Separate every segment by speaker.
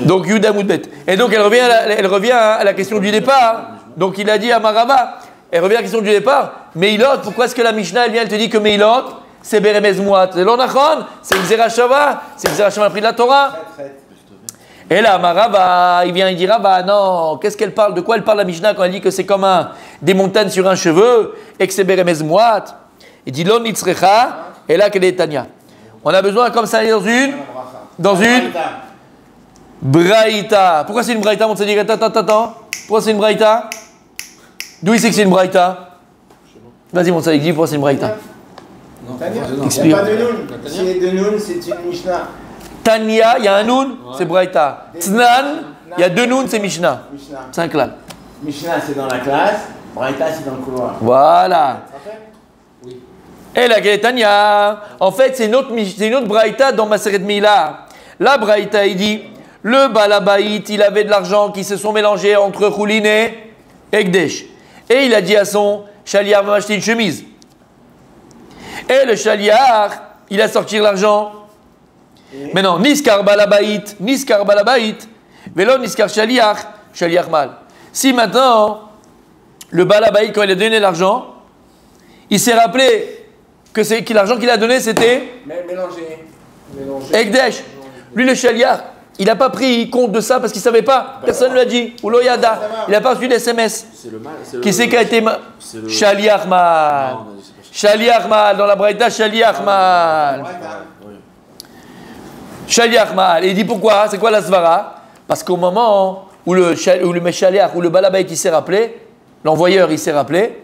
Speaker 1: Donc Yuda Moudbet. Et donc elle revient à la question du départ. Donc il a dit à Marava, elle revient à la question du départ. Meilot, pourquoi est-ce que la Mishnah elle vient, elle te dit que Meilot, c'est Beremez Mouat? C'est l'Onachon, c'est Xera Shava, c'est Xera Shava pris de la Torah. Et là, Marava, il vient, il dira, bah non, qu'est-ce qu'elle parle? De quoi elle parle la Mishnah quand elle dit que c'est comme des montagnes sur un cheveu et que c'est Beremez Mouat? Il dit Lon Nitzrecha, et là, quelle est Tania? On a besoin comme ça dans une Braïta. Pourquoi c'est une Braïta? On se dit, attends. Pourquoi c'est une Braïta? D'où il sait que c'est une Braïta? Vas-y, mon Sadik, dis pourquoi c'est une Braïta.
Speaker 2: Tania, il n'y a pas de Noun. S'il y a de Noun, c'est une Mishnah.
Speaker 1: Tania, il y a un Noun, c'est Braïta. Tznan, il y a deux Noun, c'est Mishnah. C'est un clan.
Speaker 2: Mishnah, c'est dans la classe. Braïta, c'est dans le couloir.
Speaker 1: Voilà. Et la Tania, en fait, c'est une autre Braïta dans Maseret Mila. La Braïta, il dit, le Balabaït, il avait de l'argent qui se sont mélangés entre Choulin et Ekdesh. Et il a dit à son Chaliar, va m'acheter une chemise. Et le Chaliar, il a sorti l'argent. Mais non, Niskar Balabaït, Velo Niskar Chaliar, Chaliar mal. Si maintenant, le Balabaït, quand il a donné l'argent, il s'est rappelé que l'argent qu'il a donné, c'était
Speaker 2: Mélangé.
Speaker 1: Ekdesh. Lui, le Chaliar, il n'a pas pris compte de ça parce qu'il ne savait pas. Personne ne lui a dit. Ou Loyada. Il n'a pas reçu d'SMS. Qui c'est qui a été Chaliar mal. Chaliar mal. Dans la Braïta, Chaliar mal. Chaliar mal. Et il dit pourquoi? C'est quoi la svara? Parce qu'au moment où le Chaliar, où le Balabait, il s'est rappelé, l'envoyeur, il s'est rappelé,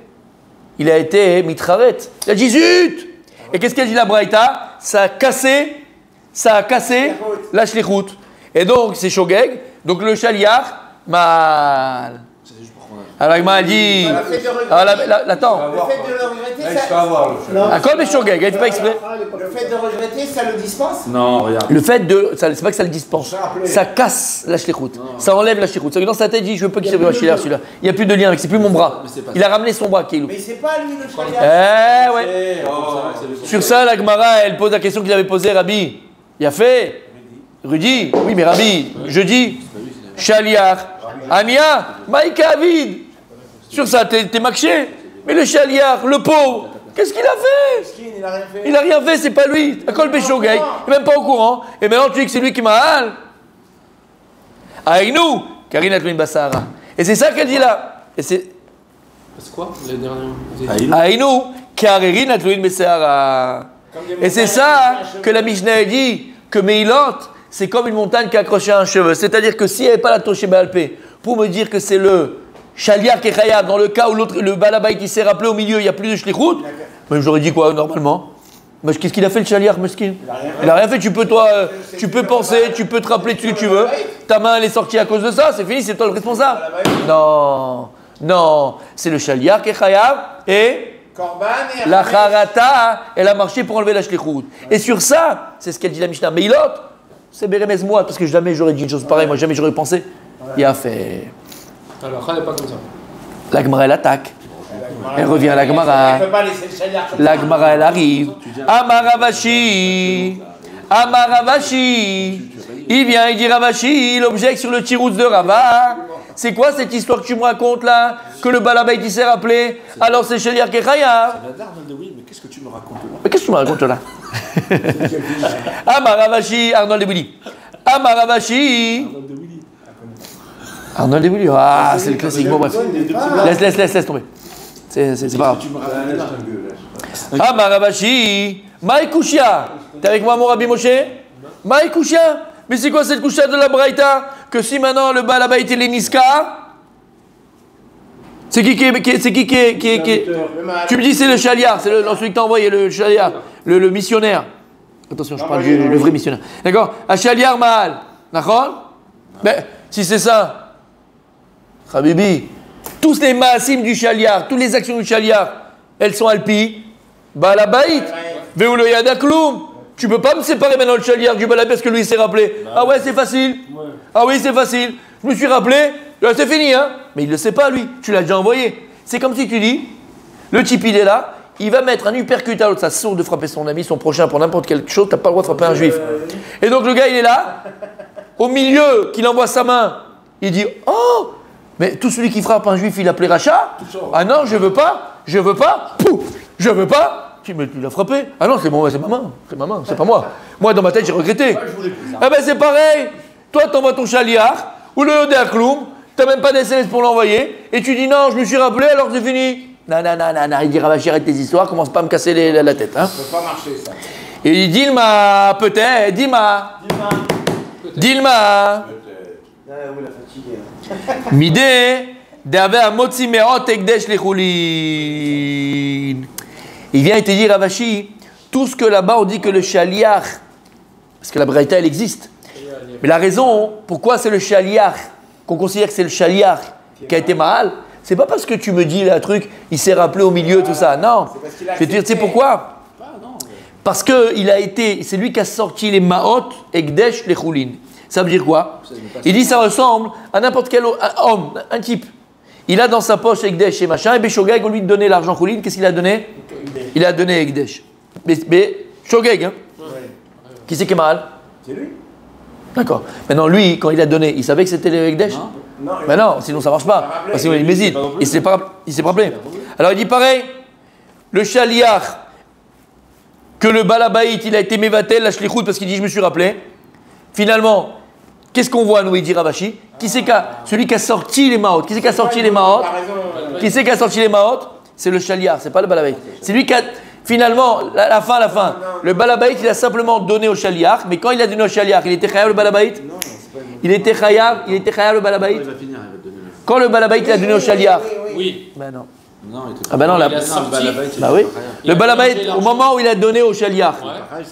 Speaker 1: il a été mitraret. Il a dit zut! Et qu'est-ce qu'elle dit la Braïta? Ça a cassé la shlichut. Et donc c'est shogeg. Donc le Chaliar, mal. Alors il m'a dit. Attends.
Speaker 2: Le fait de le regretter, ça.
Speaker 1: À quoi le shogeg? Elle fait pas exprès.
Speaker 2: Le fait de regretter, ça le dispense?
Speaker 3: Non, regarde.
Speaker 1: Le fait de. C'est pas que ça le dispense. Ça casse la shlichut. Ça enlève la shlichut. C'est que dans sa tête, il dit je veux pas qu'il soit celui-là. Il n'y a plus de lien avec. C'est plus mon bras. Il a ramené son bras qui est loup.
Speaker 2: Mais c'est pas lui le Chaliar.
Speaker 1: Ouais. Sur ça, la Gemara, elle pose la question qu'il avait posée, Rabbi. Il a fait. Rudy. Oui, mais Rabbi, je dis. Chaliar. Ania. Maïka Avid. Sur ça, t'es marché. Mais le Chaliar, le pauvre, qu'est-ce qu'il a fait?
Speaker 2: Il a rien fait.
Speaker 1: Il a rien fait, c'est pas lui. À Kol Beshogay, il n'est même pas au courant. Et maintenant, tu dis que c'est lui qui m'a hal. Avec nous, Karine Atlouin Bassara. Et c'est ça qu'elle dit là. Et c'est
Speaker 3: quoi les derniers?
Speaker 1: Aïnou, Karine Atlouin Bassara. Et c'est ça que la Mishnah dit que Meilot, c'est comme une montagne qui est accrochée à un cheveu. C'est-à-dire que s'il n'y avait pas la Toshé Baalpé, pour me dire que c'est le Chaliar qui est Khayab, dans le cas où le Balabait qui s'est rappelé au milieu, il n'y a plus de Shlichut, mais j'aurais dit quoi normalement? Mais qu'est-ce qu'il a fait le Chaliar, Meskin? Il n'a rien fait. Tu peux penser, tu peux te rappeler de ce que tu veux. Ta main elle est sortie à cause de ça, c'est fini, c'est toi le responsable. Non, c'est le Chaliar qui est Khayab et la Harata, elle a marché pour enlever la Shlichut. Et sur ça, c'est ce qu'elle dit la Mishnah. Mais l'autre, c'est Beremez moi, parce que jamais j'aurais dit une chose pareille, moi jamais j'aurais pensé. Il a fait.
Speaker 3: Alors, elle n'est pas comme ça.
Speaker 1: La Gemara, elle attaque. Elle revient à la Gemara. La Gemara, elle arrive. Amaravashi. Il vient, il dit Ravashi, il objecte sur le tirouz de Rava. C'est quoi cette histoire que tu me racontes là? Que le Balabait il s'est rappelé? Alors c'est Chaliar Kechaya.
Speaker 3: Mais qu'est-ce que tu me racontes là?
Speaker 1: Mais qu'est-ce que tu me racontes là? Amaravashi, Arnold de Willy. Amaravashi. Arnold de Willy. Ah, c'est le classique. Bon, bref. Laisse tomber. C'est pas grave. Amaravashi. Maïkouchia. T'es avec moi, mon Rabbi Moshe? Maïkouchia. Mais c'est quoi cette coucha de la Braïta? Que si maintenant le Balabait il est Niska, c'est qui Tu me dis c'est le Chaliar, c'est celui que t'as envoyé, le Chaliar, le missionnaire. Attention, je parle le vrai missionnaire. D'accord? Un Chaliar Mahal. D'accord? Mais si c'est ça, Habibi, tous les maasim du Chaliar, toutes les actions du Chaliar, elles sont alpi, Balabait, Veoulo Yadakloum. Tu peux pas me séparer maintenant le Chaliar du Balabait parce que lui il s'est rappelé. Ah ouais, c'est facile. Ah oui, c'est facile. Je me suis rappelé, c'est fini, hein. Mais il ne le sait pas, lui. Tu l'as déjà envoyé. C'est comme si tu dis, le type il est là, il va mettre un uppercut à l'autre, ça sourd de frapper son ami, son prochain pour n'importe quelle chose, t'as pas le droit de frapper un juif. Et donc le gars il est là, au milieu, qu'il envoie sa main, il dit oh, mais tout celui qui frappe un juif, il appelait rachat. Ah non, je veux pas, pouf, je veux pas. Mais tu l'as frappé. Ah non, c'est ma main, c'est pas moi. Moi, dans ma tête, j'ai regretté. Ah ben c'est pareil. Toi, t'envoies ton chaliar, ou le Yodé Akloum, t'as même pas d'SMS pour l'envoyer, et tu dis non, je me suis rappelé, alors c'est fini. Non, il dit Ravachi, arrête tes histoires, commence pas à me casser la tête. Hein.
Speaker 2: Ça peut pas marcher, ça.
Speaker 1: Et il dit Dilma, peut-être, Dilma.
Speaker 2: Ah, vous la fatiguée.
Speaker 1: Midé, d'avait motzi meot ekdesh lechulin. Il vient et te dit Ravachi, tout ce que là-bas on dit que le shaliach, parce que la braïta elle existe, mais la raison pourquoi c'est le shaliach, qu'on considère que c'est le shaliach qui a été mal, c'est pas parce que tu me dis le truc, il s'est rappelé au milieu, tout ça. Non. Je vais te dire, tu sais pourquoi? Parce que c'est lui qui a sorti les maot, ekdesh, les choulin. Ça veut dire quoi? Il dit ça ressemble à n'importe quel homme, un type. Il a dans sa poche ekdesh et machin, et Béchogeg, au lieu de donner l'argent choulin, qu'est-ce qu'il a donné? Il a donné ekdesh. Mais Shogeg, hein? Qui c'est qui est mal?
Speaker 2: C'est lui.
Speaker 1: D'accord. Maintenant, lui, quand il a donné, il savait que c'était le ekdesh?
Speaker 2: Non,
Speaker 1: mais non, sinon ça marche pas. Parce qu'il hésite. Il s'est pas rappelé. Alors il dit pareil, le shaliach, que le balabaït, il a été mévatel, la shlichut, parce qu'il dit je me suis rappelé. Finalement, qu'est-ce qu'on voit nous, il dit Ravachi? Celui qui a sorti les maot. Qui c'est qui a sorti les maot? Qui c'est qui a sorti les maot? C'est le shaliach, c'est pas le balabaït. C'est lui qui a, finalement, la fin. Le balabaït, il a simplement donné au shaliach, mais quand il a donné au shaliach, il était chayav le balabaït? Il était chayav le balabaït? Quand le balabaït il a donné au shaliach?
Speaker 3: Oui.
Speaker 1: Ben non.
Speaker 4: Non, il était
Speaker 1: Ah ben non, bah oui. Le balabaït, au moment où il a donné au shaliach,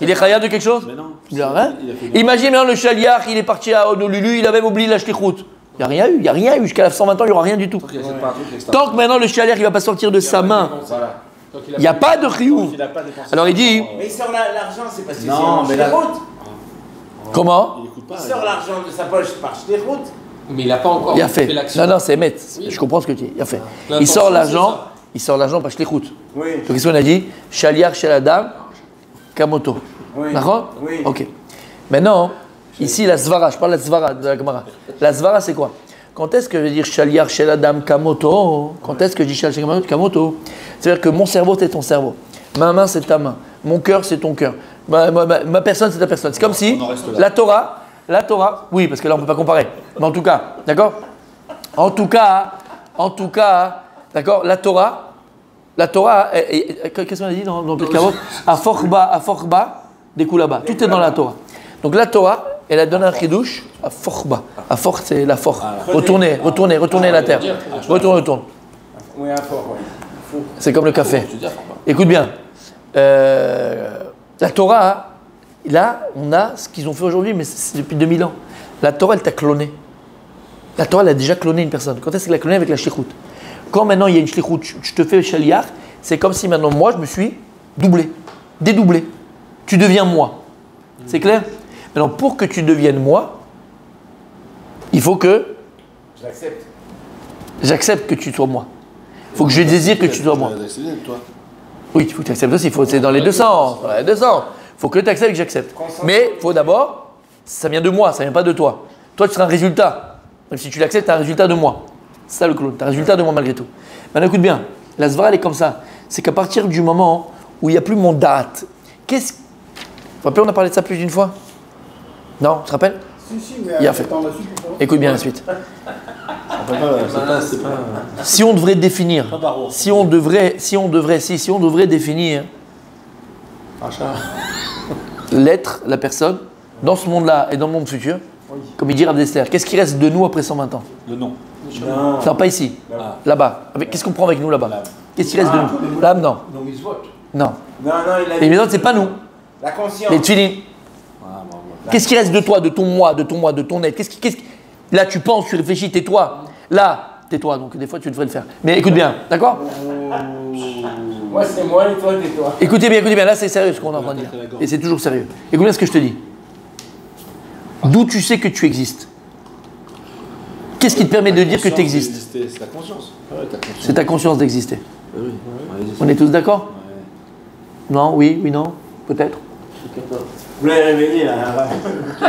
Speaker 1: il est chayav de quelque chose?
Speaker 4: Mais non.
Speaker 1: Il a rien. Imagine maintenant le shaliach, il est parti à Honolulu, il a même oublié la shlichut. Il n'y a rien eu, jusqu'à 120 ans, il n'y aura rien du tout. Tant que maintenant le shaliach, il ne va pas sortir de sa main, il n'y a pas de chiyuv. Alors il dit...
Speaker 2: Mais il sort l'argent, c'est parce que c'est en shlichut.
Speaker 1: Comment?
Speaker 2: Il sort l'argent de sa poche par shlichut.
Speaker 3: Mais il n'a pas encore
Speaker 1: fait l'action. Non, c'est Emet.
Speaker 3: Oui.
Speaker 1: Je comprends ce que tu dis. Il a fait. Il sort l'argent par shlichut.
Speaker 2: Oui.
Speaker 1: Donc qu'est-ce qu'on a dit? Shaliach shel adam kamoto.
Speaker 2: Oui.
Speaker 1: D'accord?
Speaker 2: Oui.
Speaker 1: Ok. Maintenant, ici la svara, je parle de la svara de la Gemara. La svara c'est quoi? Quand est-ce que je veux dire Shaliach shel adam kamoto? Quand est-ce que je dis Shaliach shel adam kamoto? C'est-à-dire que mon cerveau c'est ton cerveau. Ma main c'est ta main. Mon cœur c'est ton cœur. Ma personne c'est ta personne. C'est comme si la Torah, oui, parce que là on ne peut pas comparer. Mais en tout cas, d'accord? En tout cas, d'accord? La Torah, qu'est-ce qu'on a dit dans le Kavod? À Forba, des coups là-bas. Tout est dans la Torah. Donc la Torah, elle a donné un chidouche à Forba. À For, c'est la For. Retourner la terre. Retourne.
Speaker 2: Oui, à For, oui.
Speaker 1: C'est comme le café. Écoute bien. La Torah, là, on a ce qu'ils ont fait aujourd'hui, mais c'est depuis 2000 ans. La Torah, elle t'a cloné. La Torah, elle a déjà cloné une personne. Quand est-ce qu'elle a cloné? Avec la shlichut. Quand maintenant il y a une shlichut, je te fais shaliach, c'est comme si maintenant moi, je me suis dédoublé. Tu deviens moi. C'est clair? Maintenant, pour que tu deviennes moi, il faut que j'accepte que tu sois moi. Il faut que je désire que tu sois moi. Oui, il faut que tu acceptes aussi. C'est dans les deux sens. Il faut que tu acceptes et que j'accepte. Mais il faut d'abord, ça vient de moi, ça ne vient pas de toi. Toi, tu seras un résultat. Même si tu l'acceptes, tu as un résultat de moi. C'est ça le clown. Tu as un résultat de moi malgré tout. Maintenant, écoute bien. La svara, elle est comme ça. C'est qu'à partir du moment où il n'y a plus mon date, Vous vous rappelez, on a parlé de ça plus d'une fois? Non, tu te rappelles?
Speaker 2: Si, mais
Speaker 1: il a fait. Écoute bien la suite. Si on devrait définir, si on devrait définir l'être, la personne, dans ce monde-là et dans le monde futur, comme il dit Rav Dessler, qu'est-ce qui reste de nous après 120 ans?
Speaker 4: Le nom.
Speaker 1: Non, pas ici. Là-bas. Qu'est-ce qu'on prend avec nous là-bas? Qu'est-ce qui reste de nous? L'âme, non. Non. Les maisons, c'est pas nous.
Speaker 2: La conscience.
Speaker 1: Les tefilin. Qu'est-ce qui reste de toi, de ton moi, de ton être? Là, tu penses, tu réfléchis, tais-toi. Là, tais-toi. Donc, des fois, tu devrais le faire. Mais écoute bien, d'accord?
Speaker 2: Moi, c'est moi et toi, tais-toi.
Speaker 1: Écoutez bien. Là, c'est sérieux ce qu'on est en train de dire. Et c'est toujours sérieux. Écoute bien ce que je te dis. D'où tu sais que tu existes? Qu'est-ce qui te permet de dire que tu existes?
Speaker 4: C'est ta conscience.
Speaker 1: C'est ta conscience d'exister.
Speaker 4: Oui.
Speaker 1: On est tous d'accord? Non, oui, non, peut-être.
Speaker 2: Vous l'avez réveillé là.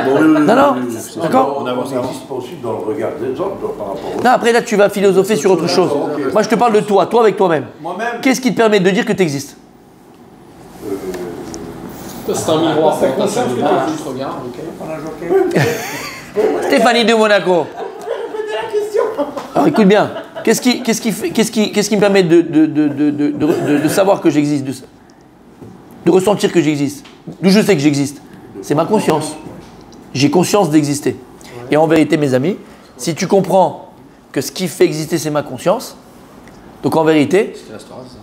Speaker 1: Non, d'accord.
Speaker 4: On avance pas aussi dans le regard des autres par rapport au...
Speaker 1: Non, après là, tu vas philosopher sur autre chose. Moi, je te parle de toi avec toi-même.
Speaker 2: Moi-même.
Speaker 1: Qu'est-ce qui te permet de dire que tu existes?
Speaker 3: C'est un miroir, c'est conscient que tu juste regardes.
Speaker 1: Stéphanie de Monaco. Alors écoute bien, qu'est-ce qui me permet de savoir que j'existe, de ressentir que j'existe, d'où je sais que j'existe? C'est ma conscience. J'ai conscience d'exister. Et en vérité, mes amis, si tu comprends que ce qui fait exister, c'est ma conscience, donc en vérité,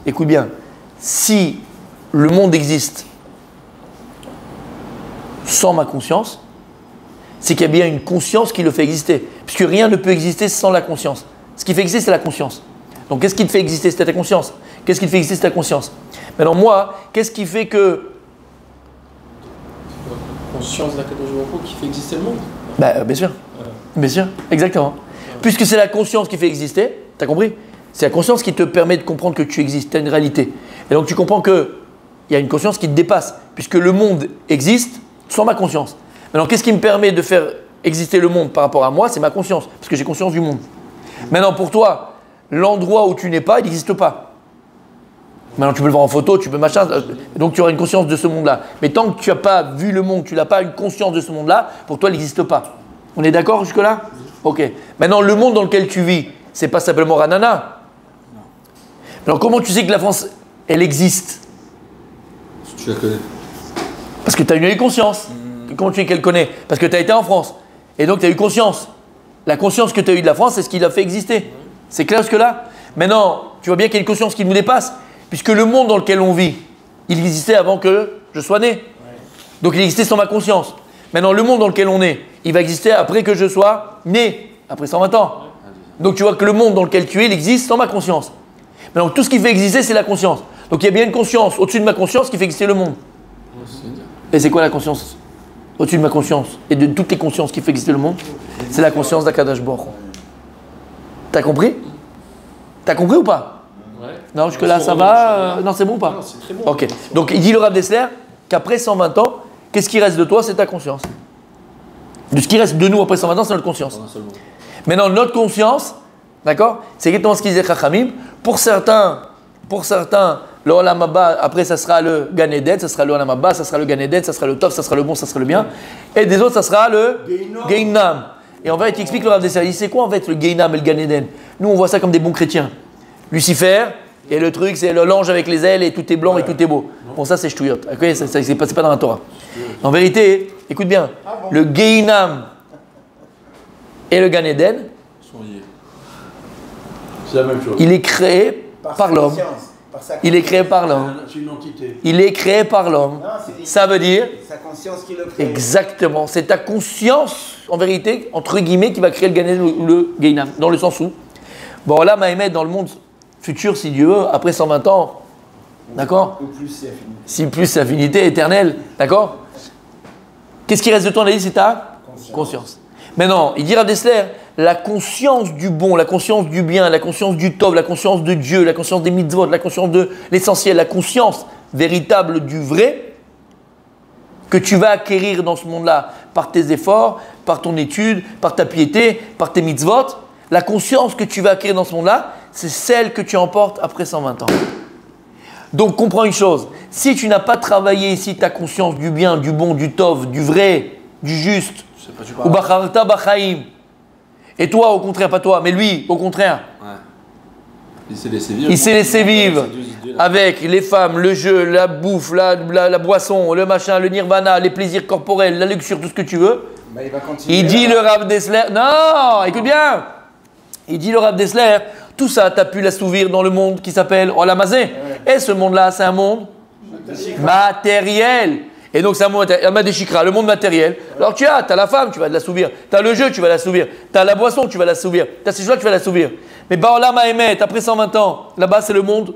Speaker 1: écoute bien, si le monde existe sans ma conscience, c'est qu'il y a bien une conscience qui le fait exister. Puisque rien ne peut exister sans la conscience. Ce qui fait exister, c'est la conscience. Donc, qu'est-ce qui te fait exister? C'est ta conscience. Qu'est-ce qui te fait exister? C'est ta conscience. Maintenant, moi, qu'est-ce qui fait que...
Speaker 3: La conscience d'Akadosh Baruch Hu qui fait exister le monde.
Speaker 1: Bien sûr. Bien sûr, exactement. Puisque c'est la conscience qui fait exister, tu as compris? C'est la conscience qui te permet de comprendre que tu existes, tu as une réalité. Et donc, tu comprends qu'il y a une conscience qui te dépasse. Puisque le monde existe sans ma conscience. Maintenant, qu'est-ce qui me permet de faire exister le monde par rapport à moi? C'est ma conscience, parce que j'ai conscience du monde. Maintenant, pour toi, l'endroit où tu n'es pas, il n'existe pas. Maintenant, tu peux le voir en photo, tu peux machin, donc tu auras une conscience de ce monde-là. Mais tant que tu n'as pas vu le monde, tu n'as pas une conscience de ce monde-là, pour toi, il n'existe pas. On est d'accord jusque-là? Ok. Maintenant, le monde dans lequel tu vis, c'est pas simplement Ranana. Alors, comment tu sais que la France, elle existe?
Speaker 3: Tu la connais.
Speaker 1: Parce que tu as eu conscience. Comment tu sais qu'elle connaît? Parce que tu as été en France. Et donc tu as eu conscience. La conscience que tu as eue de la France, c'est ce qui l'a fait exister. C'est clair jusque-là? Maintenant, tu vois bien qu'il y a une conscience qui nous dépasse. Puisque le monde dans lequel on vit, il existait avant que je sois né. Donc il existait sans ma conscience. Maintenant, le monde dans lequel on est, il va exister après que je sois né, après 120 ans. Donc tu vois que le monde dans lequel tu es, il existe sans ma conscience. Maintenant, tout ce qui fait exister, c'est la conscience. Donc il y a bien une conscience au-dessus de ma conscience qui fait exister le monde. Et c'est quoi la conscience au-dessus de ma conscience et de toutes les consciences qui fait exister le monde? C'est la conscience d'Akadosh Baruch Hu. T'as compris? T'as compris ou pas?
Speaker 3: Ouais.
Speaker 1: Non, jusque-là, ça va? Non, c'est bon ou pas?
Speaker 3: Non, c'est très bon.
Speaker 1: Ok. Donc, il dit le Rav Dessler qu'après 120 ans, qu'est-ce qui reste de toi? C'est ta conscience. De ce qui reste de nous après 120 ans, c'est notre conscience. Maintenant, notre conscience, d'accord? C'est exactement ce qu'ils disaient Chachamim. Pour certains, le Olam Haba, après ça sera le Gan Eden, ça sera le Olam Haba, ça sera le Gan Eden, ça sera le Tov, ça sera le bon, ça sera le bien. Et des autres, ça sera le Gehinam. Et en fait, il explique le Rav Dessler. Il dit, c'est quoi en fait le Gehinam et le Gan Eden? Nous, on voit ça comme des bons chrétiens. Lucifer, et le truc, c'est l'ange avec les ailes et tout est blanc et tout est beau. Bon, ça, c'est ch'touillot. Okay, c'est pas dans la Torah. En vérité, écoute bien, le Gehinam et le Gan Eden,
Speaker 4: c'est la même chose.
Speaker 1: il est créé par l'homme. Il est créé par l'homme.
Speaker 4: C'est une entité.
Speaker 1: Il est créé par l'homme. Ça veut dire...
Speaker 2: Sa conscience qui le crée.
Speaker 1: Exactement. C'est ta conscience, en vérité, entre guillemets, qui va créer le Gan Eden ou le Gehinam. Dans le sens où... Bon, là, Mahomet, dans le monde futur, si Dieu veut, après 120 ans, d'accord?
Speaker 2: Ou plus c'est affinité.
Speaker 1: Si plus c'est affinité éternelle, d'accord? Qu'est-ce qui reste de toi? On a dit, c'est ta conscience. Maintenant, il dit Rav Dessler, la conscience du bon, la conscience du bien, la conscience du tov, la conscience de Dieu, la conscience des mitzvot, la conscience de l'essentiel, la conscience véritable du vrai, que tu vas acquérir dans ce monde-là par tes efforts, par ton étude, par ta piété, par tes mitzvot, la conscience que tu vas acquérir dans ce monde-là, c'est celle que tu emportes après 120 ans. Donc comprends une chose, si tu n'as pas travaillé ici ta conscience du bien, du bon, du tov, du vrai, du juste, ou bacharta bachaim, et toi au contraire, pas toi, mais lui au contraire,
Speaker 3: il s'est laissé vivre.
Speaker 1: Il s'est laissé vivre avec les femmes, le jeu, la bouffe, la boisson, le machin, le nirvana, les plaisirs corporels, la luxure, tout ce que tu veux.
Speaker 2: Bah, il va continuer.
Speaker 1: Il dit le Rav Dessler, non, écoute bien, il dit le Rav Dessler, tout ça, tu as pu l'assouvir dans le monde qui s'appelle Olam Hazeh. Et ce monde-là, c'est un monde matériel. Et donc, c'est un monde matériel, le monde matériel. Alors, tu as la femme, tu vas l'assouvir. Tu as le jeu, tu vas l'assouvir. Tu as la boisson, tu vas l'assouvir. Tu as ces choses-là, tu vas l'assouvir. Mais Olam Haemet, après 120 ans, là-bas, c'est le monde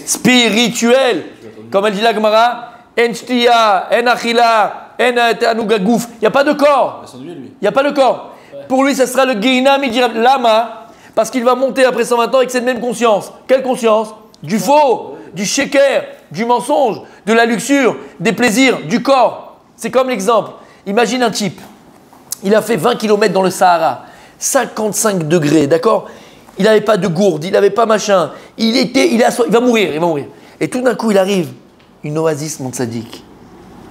Speaker 1: spirituel. Comme elle dit la Gemara, En shtiya, en achila, en tanugagouf. Il n'y a pas de corps. Il n'y a pas de corps. Pour lui, ça sera le Gehinam, il dira Lama. Parce qu'il va monter après 120 ans avec cette même conscience. Quelle conscience? Du faux, du sheker, du mensonge, de la luxure, des plaisirs, du corps. C'est comme l'exemple. Imagine un type. Il a fait 20 km dans le Sahara, 55 degrés, d'accord? Il n'avait pas de gourde, il n'avait pas machin. Il va mourir, il va mourir. Et tout d'un coup, il arrive, une oasis, mon tzaddik.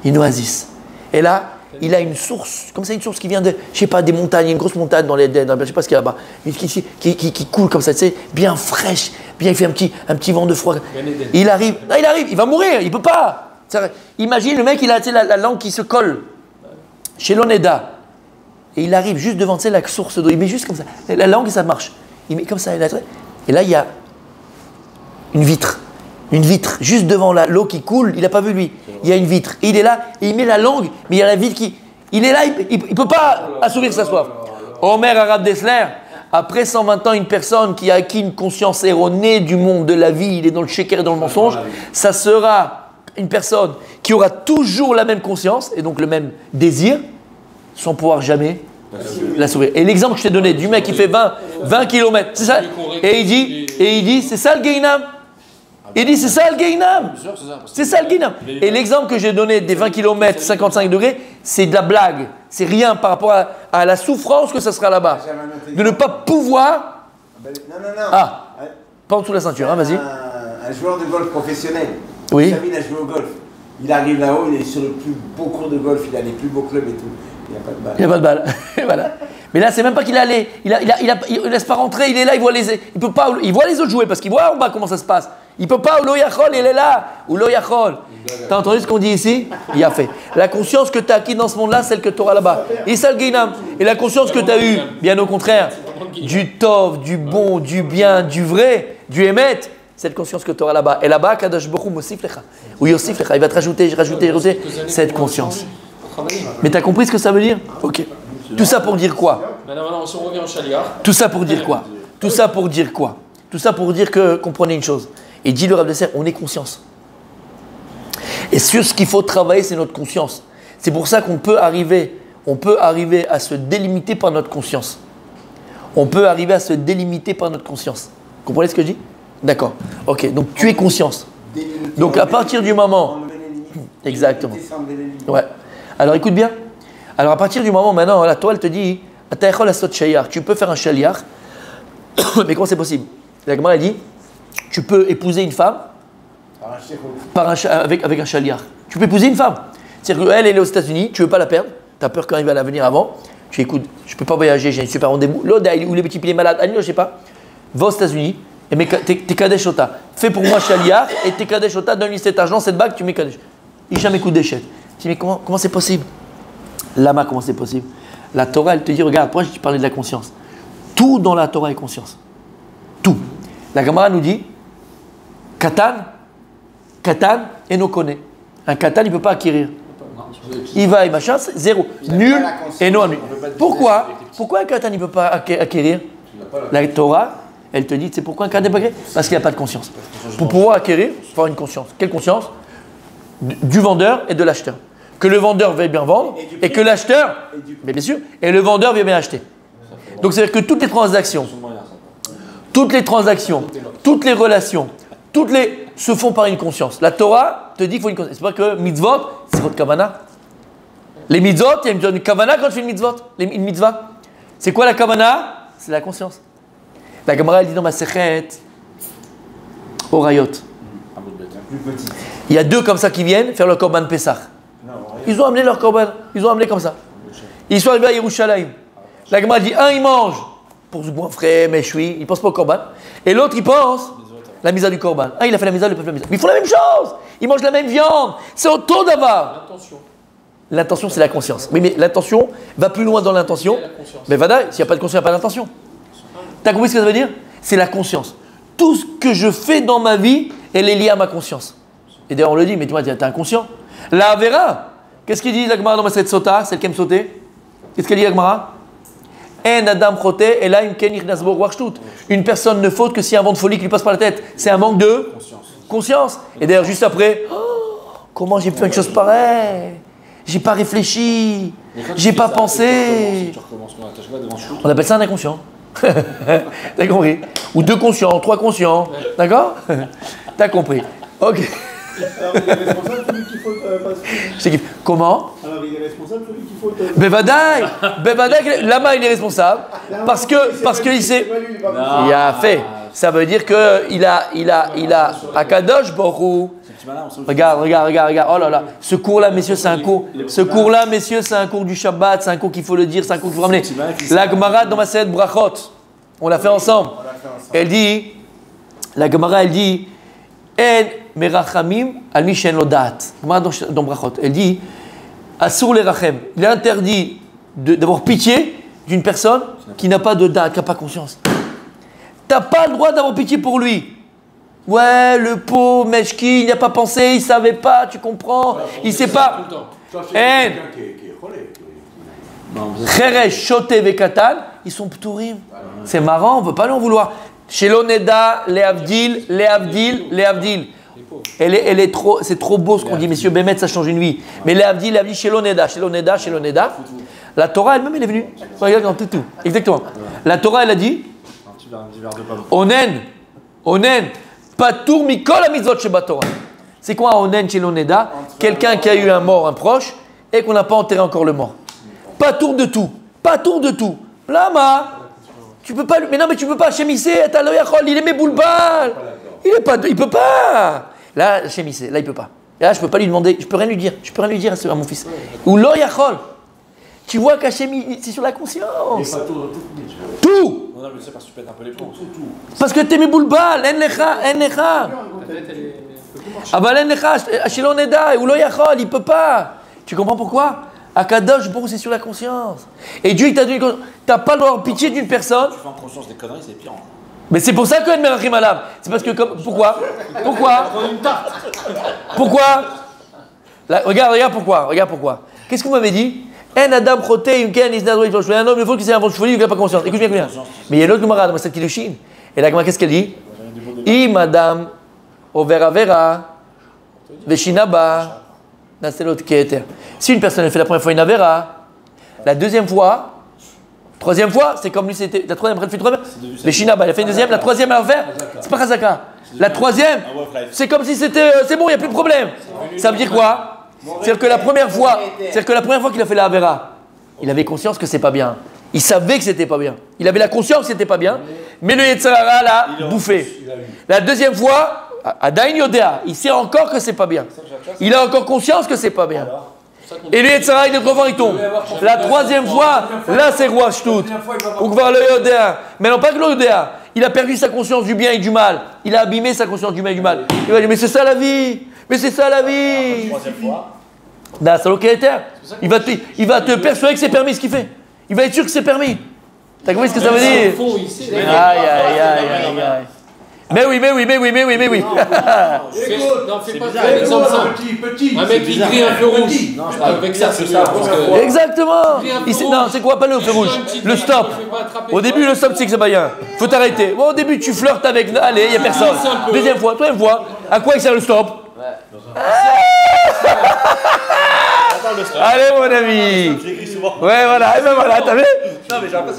Speaker 1: Une oasis. Et là, il a une source, comme ça, une source qui vient de, je sais pas, des montagnes, une grosse montagne dans je sais pas ce qu'il y a là-bas, qui coule comme ça, tu sais, bien fraîche, bien, il fait un petit vent de froid. Il arrive, il va mourir, il peut pas. Imagine le mec, il a la langue qui se colle chez l'Oneda. Et il arrive juste devant la source d'eau, il met juste comme ça, la langue et ça marche. Il met comme ça, et là il y a une vitre, juste devant l'eau qui coule, il n'a pas vu lui. Il y a une vitre, et il est là, et il met la langue, mais il y a la vitre qui... Il est là, il ne peut pas assouvir sa soif. Omer Arabe Dessler, après 120 ans, une personne qui a acquis une conscience erronée du monde, de la vie, il est dans le sheker et dans le mensonge, ça sera une personne qui aura toujours la même conscience, et donc le même désir, sans pouvoir jamais l'assouvir. Et l'exemple que je t'ai donné du mec qui fait 20 km, c'est ça. Et il dit, c'est ça le Gainam. Il dit, c'est ça le Gainam. C'est ça le Gainam. Et l'exemple que j'ai donné des 20 km, 55 degrés, c'est de la blague. C'est rien par rapport à la souffrance que ça sera là-bas. De ne pas pouvoir.
Speaker 2: Non.
Speaker 1: Ah, pas en dessous de la ceinture, hein, vas-y.
Speaker 2: Un joueur de golf professionnel.
Speaker 1: Oui.
Speaker 2: Vous savez, il a joué au golf. Il arrive là-haut, il est sur le plus beau cours de golf, il a les plus beaux clubs et tout. Il n'y a pas de balle.
Speaker 1: Il n'y a pas de balle. Voilà. Mais là, c'est même pas qu'il est allé. Il laisse pas rentrer, il est là, il voit les autres jouer parce qu'il voit en bas comment ça se passe. Il peut pas, ou lo yachol, il est là. Ou lo yachol. T'as entendu ce qu'on dit ici? Il a fait. La conscience que tu as acquise dans ce monde-là, celle que tu auras là-bas. Et ça le guinam. Et la conscience que tu as eue, bien au contraire, du tov, du bon, du bien, du vrai, du émet, cette conscience que tu auras là-bas. Et là-bas, Kadosh Baruch Hu mosif lecha. Ou yosif lecha. Il va te rajouter cette conscience. Mais tu as compris ce que ça veut dire? Ok. Tout ça pour dire quoi?
Speaker 3: Maintenant, si on revient au Shaliach.
Speaker 1: Tout ça pour dire quoi? Tout ça pour dire quoi? Tout ça pour dire que, comprenez une chose. Et dit le Rav Dessler, on est conscience. Et sur ce qu'il faut travailler, c'est notre conscience. C'est pour ça qu'on peut arriver à se délimiter par notre conscience. On peut arriver à se délimiter par notre conscience. Vous comprenez ce que je dis? D'accord. Ok, donc tu es conscience. Donc à partir du moment... Exactement. Ouais. Alors écoute bien. Alors à partir du moment maintenant, la Torah elle te dit, tu peux faire un shaliach, mais comment c'est possible? La Gemara elle dit, tu peux épouser une femme avec un shaliach. Tu peux épouser une femme. C'est-à-dire qu'elle est aux États-Unis, tu ne veux pas la perdre, tu as peur quand il va la venir avant. Tu écoutes, je ne peux pas voyager, j'ai un super rendez-vous. L'autre, ou les petits il est malade, je ne sais pas. Va aux États-Unis, et mets tes Kadesh Ota. Fais pour moi shaliach, et tes Kadesh Ota, donne-lui cet argent, cette bague, tu mets Kadesh. Il jamais coup d'échec. Tu dis, mais comment c'est possible? Lama, comment c'est possible? La Torah, elle te dit, regarde, pourquoi je te parlais de la conscience? Tout dans la Torah est conscience. Tout. La Gemara nous dit, Katan, et nous connaît. Un Katan, il ne peut pas acquérir. Il va et machin, c'est zéro. Nul et non nul. Pourquoi un Katan, il ne peut pas acquérir? La Torah, elle te dit, c'est pourquoi un Katan ne peut pas acquérir? Parce qu'il n'a pas de conscience. Pour pouvoir acquérir, il faut avoir une conscience. Quelle conscience? Du vendeur et de l'acheteur. Que le vendeur veuille bien vendre et que l'acheteur, mais bien sûr, et le vendeur veuille bien acheter. Donc c'est-à-dire que toutes les transactions, toutes les relations, se font par une conscience. La Torah te dit qu'il faut une conscience. C'est pas que mitzvot, c'est votre kavana. Les mitzvot, il y a une kavana quand tu fais une mitzvah. C'est quoi la kavana? C'est la conscience. La Gemara elle dit dans ma sechet, Orayot. Il y a deux comme ça qui viennent faire le korban Pessah. Ils ont amené leur korban, ils ont amené comme ça. Ils sont arrivés à Yerushalayim. La Gemara dit, un il mange pour ce bon frais, méchoui, il pense pas au korban. Et l'autre il pense la misa du korban. Un il a fait la misa, l'autre la misa. Mais ils font la même chose. Ils mangent la même viande. C'est autant d'avoir. L'intention c'est la conscience. Oui mais l'intention va plus loin dans l'intention. Mais vada, s'il n'y a pas de conscience, il n'y a pas d'intention. T'as compris ce que ça veut dire? C'est la conscience. Tout ce que je fais dans ma vie, elle est liée à ma conscience. Et d'ailleurs on le dit, mais tu vois, t'es inconscient. La Avera, qu'est-ce qu'il dit la Gemara dans Maseret Sota, celle qui aime sauter? Qu'est-ce qu'elle dit la Gemara? En Adam Chote, et là une personne ne faute que s'il y a un vent de folie qui lui passe par la tête. C'est un manque de conscience. Et d'ailleurs juste après, comment j'ai fait une chose pareille? J'ai pas réfléchi, j'ai pas pensé. On appelle ça un inconscient. T'as compris? Ou deux conscients, trois conscients. D'accord? T'as compris? Ok.
Speaker 5: Alors il est responsable celui qui faute pas
Speaker 1: Je sais comment?
Speaker 5: Alors il est responsable celui qui faute.
Speaker 1: Bevadaï, là-bas il est responsable parce qu'il sait. Il a fait. Ça veut dire que il a Akadosh Borou. Regarde. Oh là là. Ce cours-là, messieurs, c'est un cours. Ce cours-là, messieurs, c'est un cours du Shabbat. C'est un cours qu'il faut le dire. C'est un cours qu'il faut ramener. La Gemara dans ma Masechet Brachot. On l'a fait ensemble. Elle dit. La Gemara, elle dit. En merachamim al mi she'en lo da'at. Gemara dans Brachot. Elle dit. Asur le rachem. Il est interdit d'avoir pitié d'une personne qui n'a pas de da'at, qui n'a pas conscience. T'as pas le droit d'avoir pitié pour lui. Ouais, le pauvre Meshki, il n'y a pas pensé, il savait pas, tu comprends, il sait pas. Cheresh, Shoté, Vekatan, ils sont ptourim. C'est marrant, on ne peut pas lui en vouloir. Chez l'Oneda, les Avdil. C'est trop beau ce qu'on dit, messieurs, Bémet, ça change une vie. Mais les Avdil, chez l'Oneda. La Torah elle-même, elle est venue. Regarde dans tout. Exactement. La Torah, elle a dit. Onen, patour mikol mitzvot sheba Torah. C'est quoi onen chez l'oneda? Quelqu'un qui a eu un mort, un proche, et qu'on n'a pas enterré encore le mort. Patour de tout. Lama, tu peux pas. Mais non, mais tu peux pas. Chémissé, il est mes boulbal. Il peut pas. Là, chémissé, là il peut pas. Là, je peux pas lui demander. Je peux rien lui dire à mon fils. Ou lo yachol. Tu vois qu'Hachem, c'est sur la conscience. Tout.
Speaker 3: Non, mais c'est parce que tu pètes un peu les plombs. Tout.
Speaker 1: Parce que t'es mes boulbal, en lecha. Ah bah en lecha, Ashilon Eda, ou lo yachol, il peut pas. Tu comprends pourquoi? Akadosh, bon, c'est sur la conscience. Et Dieu, il t'a donné une conscience. T'as pas le droit d'avoir pitié d'une personne.
Speaker 3: Tu fais en conscience des conneries, c'est pire.
Speaker 1: Mais c'est pour ça que En Merachim Alav. C'est parce que pourquoi? Regarde pourquoi. Qu'est-ce que vous m'avez dit? Un Adam choté, une ken, un homme, il faut qu'il s'est un ventre chevelu, il n'a pas conscience. Écoute bien. Mais il y a l'autre Gemara dans cette Kiddushin. Et la Gemara, qu'est-ce qu'elle dit? I madame, over avera, veshinaba, naselot keter. Si une personne elle fait la première fois une avera, la deuxième fois, troisième fois, c'est comme lui, c'était la troisième, elle fait troisième. Veshinaba, elle a fait une deuxième, la troisième elle va faire, c'est pas Chazaka. La troisième, c'est comme si c'était, c'est bon, il n'y a plus de problème. Ça veut dire quoi? C'est-à-dire que la première fois qu'il a fait la Avera, il avait conscience que c'est pas bien. Il savait que c'était pas bien. Il avait la conscience que c'était pas bien, mais le Yetzirah l'a bouffé. La deuxième fois, Adain Yodea, il sait encore que c'est pas bien. Il a encore conscience que c'est pas bien. Et le Yetzirah, il est trop fort, il tombe. La troisième fois, là c'est roi Shtout. Ou voir le Yodea. Mais non pas que le Yodea. Il a perdu sa conscience du bien et du mal. Il a abîmé sa conscience du bien et du mal. Il va dire, mais c'est ça la vie. Mais c'est ça la vie. Il va te persuader que c'est permis ce qu'il fait. Il va être sûr que c'est permis. T'as compris ce que ça veut dire? Aïe. Mais oui.
Speaker 3: Non, fais pas ça. Exemple simple.
Speaker 4: Petit.
Speaker 3: Un mec qui grille un feu rouge. Non, je parle avec ça, c'est ça.
Speaker 1: Exactement. Non, c'est quoi pas le feu rouge? Le stop. Au début, le stop, c'est que c'est pas bien. Faut t'arrêter. Bon, au début, tu flirtes avec. Allez, il n'y a personne. Deuxième fois, troisième fois. À quoi il sert le stop? Allez, mon ami. Ouais, voilà. Et ben voilà, t'as vu?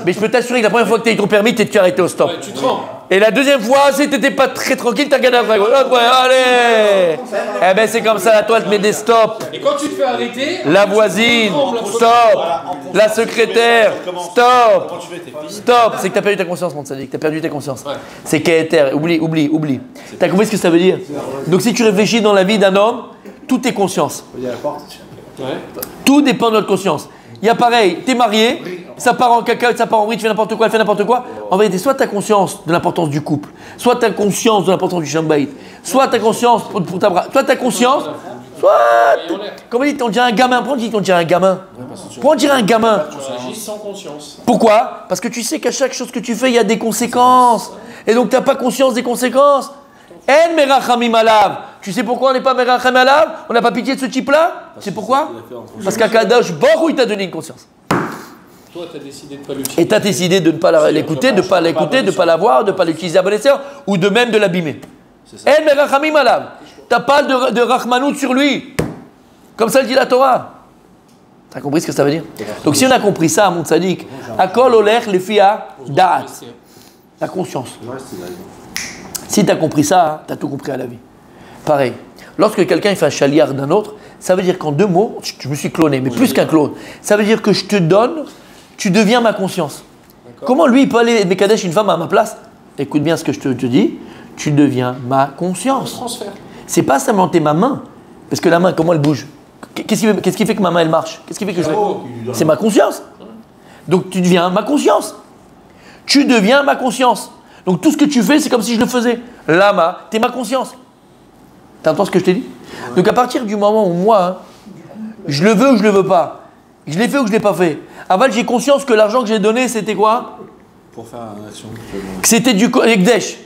Speaker 1: Mais je peux t'assurer que la première fois que tu as eu ton permis, tu es arrêté au stop.
Speaker 3: Tu trembles.
Speaker 1: Et la deuxième fois, si tu n'étais pas très tranquille, tu as gagné un dragon. Ouais, allez. Eh ben, c'est comme ça, la toile te met des stops.
Speaker 3: Et quand tu te fais arrêter,
Speaker 1: la voisine, stop. La secrétaire, stop. Stop. C'est que tu as perdu ta conscience, mon sadique. Tu as perdu ta conscience. C'est Keter. Oublie. Tu as compris ce que ça veut dire? Donc, si tu réfléchis dans la vie d'un homme, tout est conscience. Tout dépend de notre conscience. Il y a pareil, t'es marié, ça part en caca, ça part en vrille, tu fais n'importe quoi, elle fait n'importe quoi. En vérité, soit tu as conscience de l'importance du couple, soit tu as conscience de l'importance du shambaït, soit tu as conscience pour ta bras, soit tu as conscience, soit. Comment on dirait un gamin? Pourquoi on dirait un gamin? Pourquoi on dirait un gamin?
Speaker 3: tu agis sans conscience.
Speaker 1: Pourquoi? Parce que tu sais qu'à chaque chose que tu fais, il y a des conséquences. Et donc tu n'as pas conscience des conséquences. En merachamim alav. Tu sais pourquoi on n'est pas merachamim alav? On n'a pas pitié de ce type-là? C'est pourquoi? Parce qu'Akadosh Borou, il t'a donné une conscience.
Speaker 3: Toi, tu as décidé de ne pas l'utiliser.
Speaker 1: Et tu as décidé de ne pas l'écouter, de ne pas la voir, de ne pas l'utiliser à bon escient, ou de même de l'abîmer. En merachamim alav. Tu n'as pas de rachmanout sur lui. Comme ça le dit la Torah. Tu as compris ce que ça veut dire? Donc si on a compris ça, mon tzaddik, Akol olech lefia da'at. La conscience. Si tu as compris ça, tu as tout compris à la vie. Pareil. Lorsque quelqu'un fait un chaliard d'un autre, ça veut dire qu'en 2 mots, je me suis cloné, mais plus qu'un clone. Ça veut dire que je te donne, tu deviens ma conscience. Comment lui, il peut aller Mekadesh une femme à ma place? Écoute bien ce que je te dis, tu deviens ma conscience.
Speaker 3: Transfert.
Speaker 1: C'est pas seulement t'es ma main, parce que la main, comment elle bouge? Qu'est-ce qui fait que ma main, elle marche? Qu'est-ce qui fait que je... C'est ma conscience. Donc tu deviens ma conscience. Tu deviens ma conscience. Donc tout ce que tu fais, c'est comme si je le faisais. Lama, t'es ma conscience. T'entends ce que je t'ai dit? Donc à partir du moment où moi, je le veux ou je le veux pas, je l'ai fait ou je l'ai pas fait, Aval, j'ai conscience que l'argent que j'ai donné, c'était quoi?
Speaker 5: Pour faire une action.
Speaker 1: Que c'était du Ekdesh.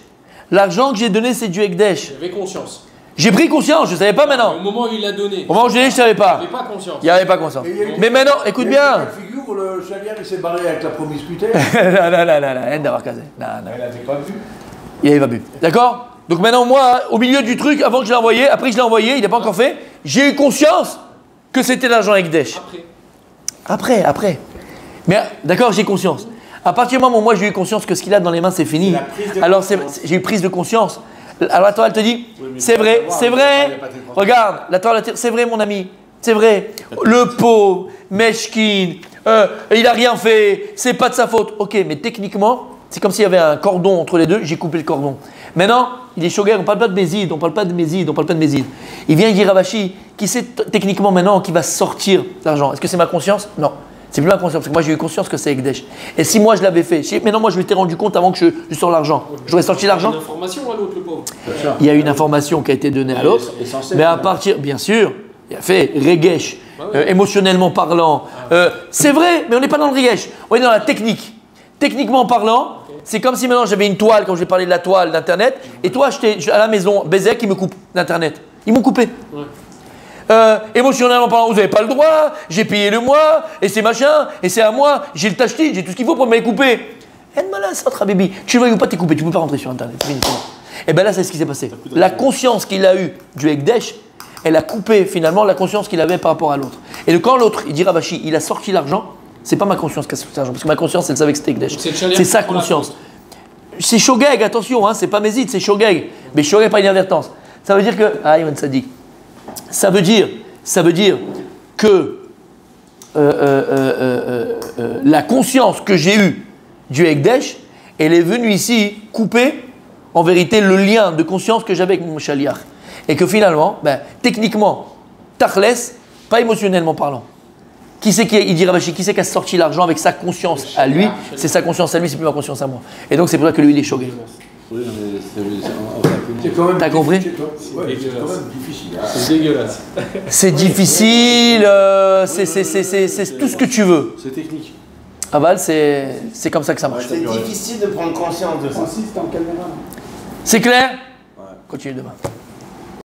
Speaker 1: L'argent que j'ai donné, c'est du Ekdesh.
Speaker 3: J'avais conscience.
Speaker 1: J'ai pris conscience, je ne savais pas maintenant.
Speaker 3: Au moment où il l'a donné.
Speaker 1: Au moment où je l'ai dit, je ne savais pas.
Speaker 3: J'avais pas conscience.
Speaker 1: Il n'y avait pas conscience. Mais maintenant, écoute
Speaker 4: Il y a
Speaker 1: bien.
Speaker 4: une figure où le chalier il s'est barré avec la promiscuité.
Speaker 1: Non, d'avoir casé. Non.
Speaker 2: Il n'avait pas vu.
Speaker 1: Il n'avait pas bu. D'accord? Donc maintenant, moi, au milieu du truc, avant que je l'ai envoyé, après que je l'ai envoyé, il n'a pas encore fait, j'ai eu conscience que c'était l'argent Ekdesh. Après. Mais d'accord, j'ai conscience. À partir du moment où moi j'ai eu conscience que ce qu'il a dans les mains c'est fini, alors j'ai eu prise de conscience. Alors la Torah elle te dit, c'est vrai, regarde, la Torah c'est vrai mon ami, c'est vrai, le pauvre, Meshkin, il n'a rien fait, c'est pas de sa faute. Ok, mais techniquement, c'est comme s'il y avait un cordon entre les deux, j'ai coupé le cordon. Maintenant, il est shoguer, on ne parle pas de Mézid, on parle pas de Mézid. Il vient, il dit Ravashi, qui sait techniquement maintenant qui va sortir l'argent? Est-ce que c'est ma conscience? Non. C'est plus ma conscience, parce que moi j'ai eu conscience que c'est Ekdesh. Et si moi je l'avais fait, maintenant moi je m'étais rendu compte avant que je sors l'argent, j'aurais sorti l'argent?
Speaker 3: Il y a une information à l'autre, le pauvre.
Speaker 1: Il y a une information qui a été donnée à l'autre, mais à partir, bien sûr, il a fait Regesh, émotionnellement parlant. C'est vrai, mais on n'est pas dans le Regesh, on est dans la technique. Techniquement parlant, c'est comme si maintenant j'avais une toile, quand j'ai parlé de la toile d'Internet, et toi à la maison, Bézek, ils me coupent d'Internet. Ils m'ont coupé.
Speaker 3: Ouais.
Speaker 1: Émotionnellement parlant, vous n'avez pas le droit, j'ai payé le mois, et c'est machin, et c'est à moi, j'ai le tachti, j'ai tout ce qu'il faut pour me couper. Baby, tu veux ou pas, t'es coupé, tu ne peux pas rentrer sur Internet. Et bien là, c'est ce qui s'est passé. La conscience qu'il a eue du Ekdesh, elle a coupé finalement la conscience qu'il avait par rapport à l'autre. Et donc, quand l'autre, il dit Ravashi, il a sorti l'argent, c'est pas ma conscience qui a sorti l'argent, parce que ma conscience, elle savait que c'était Ekdesh. C'est sa conscience. C'est Shogeg, attention, hein, c'est pas Mézid, c'est Shogeg. Mais Shogeg, pas inadvertance. Ça veut dire que. Ah, Ivan Sadik. Ça veut dire que la conscience que j'ai eue du Ekdesh, elle est venue ici couper en vérité le lien de conscience que j'avais avec mon chaliar. Et que finalement, techniquement, Tachles, pas émotionnellement parlant, qui c'est qui a sorti l'argent avec sa conscience à lui? C'est sa conscience à lui, c'est plus ma conscience à moi. Et donc c'est pour ça que lui il est choqué.
Speaker 5: Oui, mais
Speaker 4: C'est quand même.
Speaker 1: T'as compris?
Speaker 4: C'est quand même difficile.
Speaker 3: C'est dégueulasse.
Speaker 1: C'est difficile, c'est tout ce que tu veux.
Speaker 5: C'est technique.
Speaker 1: Aval, c'est comme ça que ça marche.
Speaker 2: C'est difficile de prendre conscience de ça.
Speaker 5: Francis, t'es en caméra.
Speaker 1: C'est clair? Continue demain.